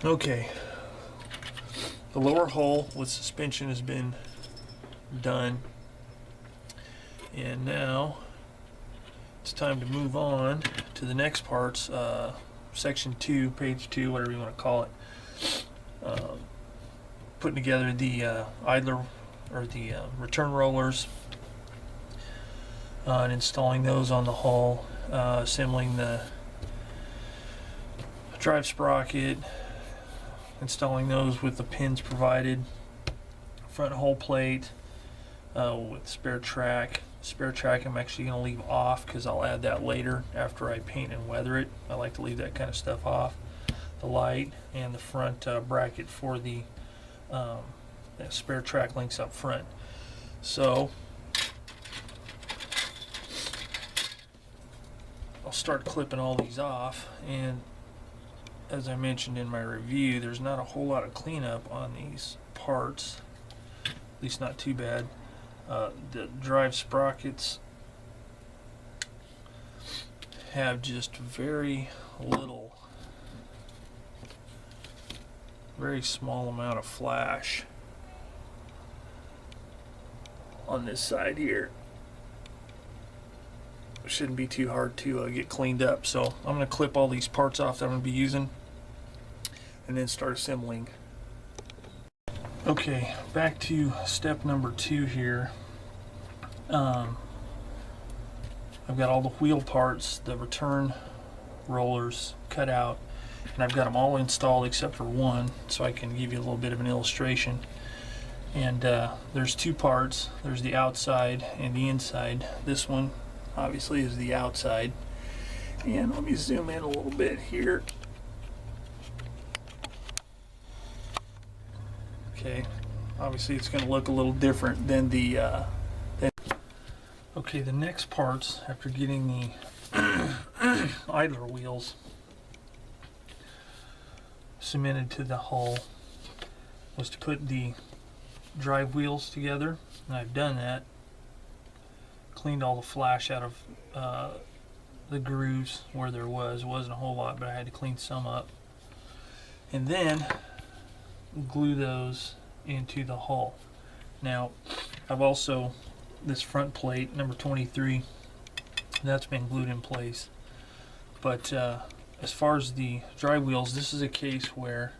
Okay, the lower hull with suspension has been done, and now it's time to move on to the next parts, section 2, page 2, whatever you want to call it. Putting together the idler or the return rollers, and installing those on the hull, assembling the drive sprocket, installing those with the pins provided, front hull plate with spare track. Spare track I'm actually going to leave off because I'll add that later after I paint and weather it. I like to leave that kind of stuff off. The light and the front bracket for the spare track links up front. So I'll start clipping all these off, and as I mentioned in my review, there's not a whole lot of cleanup on these parts, at least not too bad. The drive sprockets have just very little, very small amount of flash on this side here. Shouldn't be too hard to get cleaned up. So I'm going to clip all these parts off that I'm going to be using and then start assembling. Okay, back to step number 2 here. I've got all the wheel parts, the return rollers cut out, and I've got them all installed except for one, so I can give you a little bit of an illustration. And there's 2 parts. There's the outside and the inside. This one obviously is the outside, and let me zoom in a little bit here. Okay, obviously it's going to look a little different than the okay, the next parts after getting the idler wheels cemented to the hull was to put the drive wheels together, and I've done that. Cleaned all the flash out of the grooves where there was. It wasn't a whole lot, but I had to clean some up. And then glue those into the hull. Now, I've also, this front plate, number 23, that's been glued in place. But as far as the drive wheels, this is a case where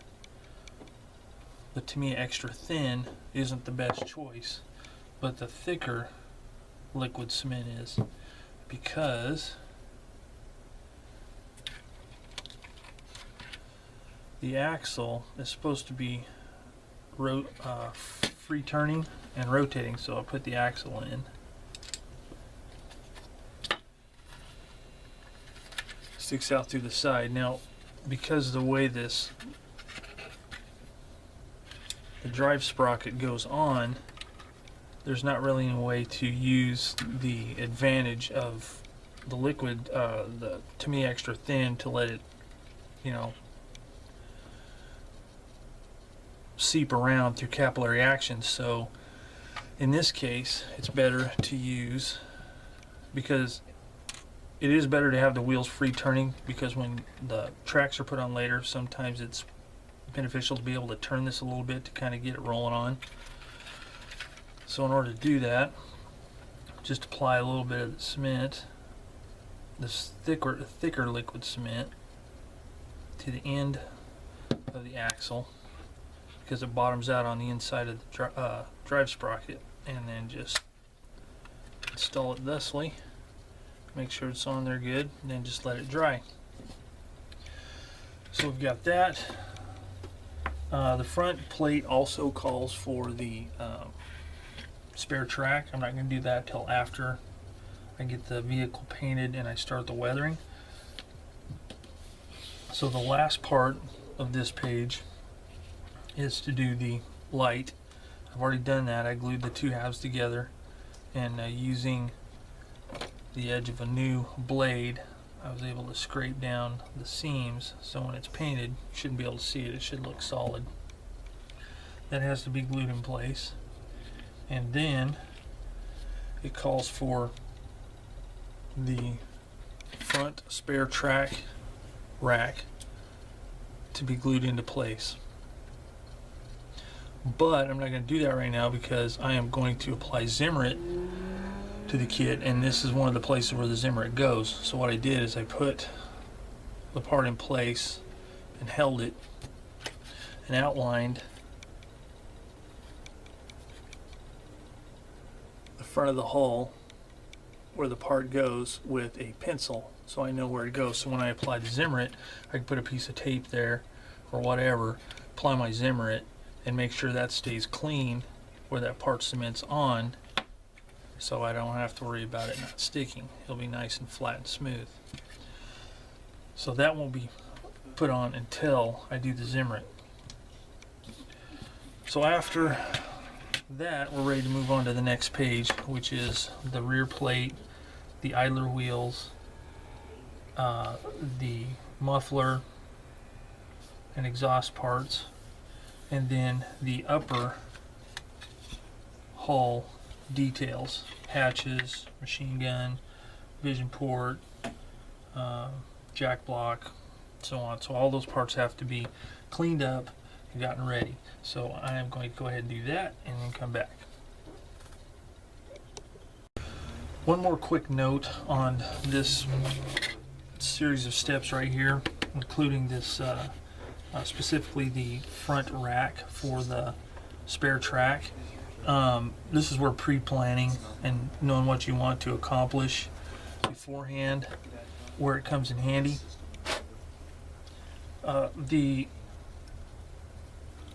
the Tamiya Extra Thin isn't the best choice, but the thicker liquid cement is, because the axle is supposed to be free turning and rotating, so I'll put the axle in. Sticks out through the side. Now, because of the way the drive sprocket goes on, there's not really any way to use the advantage of the liquid, the Tamiya Extra Thin, to let it, you know, seep around through capillary action. So in this case, it's better to use, because it is better to have the wheels free turning, because when the tracks are put on later, sometimes it's beneficial to be able to turn this a little bit to kind of get it rolling on. So in order to do that, just apply a little bit of the cement, this thicker liquid cement, to the end of the axle, because it bottoms out on the inside of the drive sprocket, and then just install it thusly. Make sure it's on there good, and then just let it dry. So we've got that. The front plate also calls for the spare track. I'm not going to do that till after I get the vehicle painted and I start the weathering. So the last part of this page is to do the light. I've already done that. I glued the 2 halves together, and using the edge of a new blade, I was able to scrape down the seams, so when it's painted, you shouldn't be able to see it. It should look solid. That has to be glued in place. And then it calls for the front spare track rack to be glued into place. But I'm not going to do that right now because I am going to apply Zimmerit to the kit, and this is one of the places where the Zimmerit goes. So what I did is I put the part in place and held it and outlined the front of the hull where the part goes with a pencil, so I know where it goes. So when I apply the Zimmerit, I can put a piece of tape there or whatever, apply my Zimmerit, and make sure that stays clean where that part cements on, so I don't have to worry about it not sticking. It'll be nice and flat and smooth. So that won't be put on until I do the Zimmerit. So after that, we're ready to move on to the next page, which is the rear plate, the idler wheels, the muffler and exhaust parts, and then the upper hull details, hatches, machine gun, vision port, jack block, so on. So all those parts have to be cleaned up and gotten ready. So I am going to go ahead and do that and then come back. One more quick note on this series of steps right here, including this specifically the front rack for the spare track. This is where pre-planning and knowing what you want to accomplish beforehand, where it comes in handy. The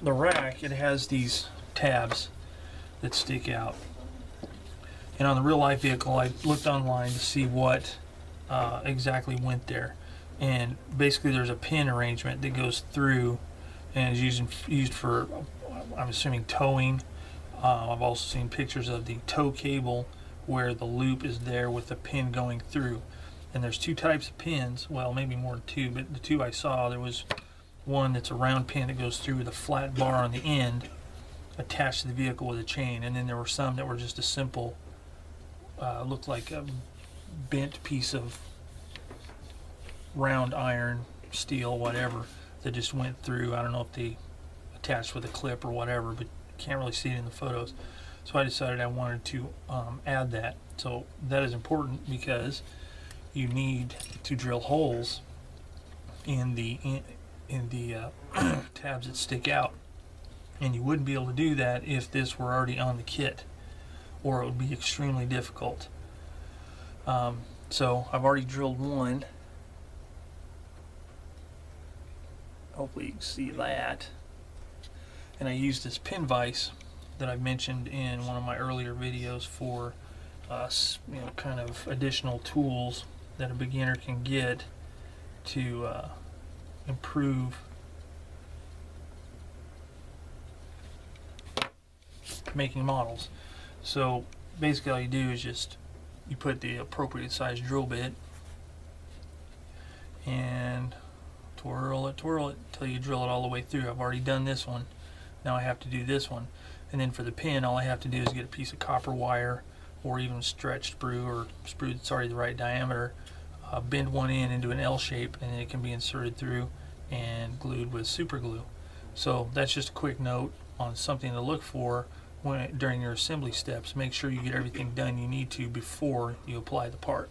rack, it has these tabs that stick out, and on the real life vehicle I looked online to see what exactly went there, and basically there's a pin arrangement that goes through and is used for, I'm assuming, towing. I've also seen pictures of the tow cable where the loop is there with the pin going through. And there's two types of pins, well maybe more than two, but the two I saw, there was one that's a round pin that goes through with a flat bar on the end attached to the vehicle with a chain, and then there were some that were just a simple, looked like a bent piece of round iron, steel, whatever, that just went through. I don't know if they attached with a clip or whatever, but can't really see it in the photos. So I decided I wanted to add that. So that is important because you need to drill holes in the tabs that stick out, and you wouldn't be able to do that if this were already on the kit, or it would be extremely difficult. So I've already drilled one. Hopefully you can see that. And I used this pin vise that I mentioned in one of my earlier videos for kind of additional tools that a beginner can get to improve making models. So basically all you do is just you put the appropriate size drill bit and twirl it until you drill it all the way through. I've already done this one. Now I have to do this one. And then for the pin, all I have to do is get a piece of copper wire or even stretched sprue, or sprue that's already the right diameter, bend one end into an L shape, and then it can be inserted through and glued with super glue. So that's just a quick note on something to look for during your assembly steps. Make sure you get everything done you need to before you apply the part.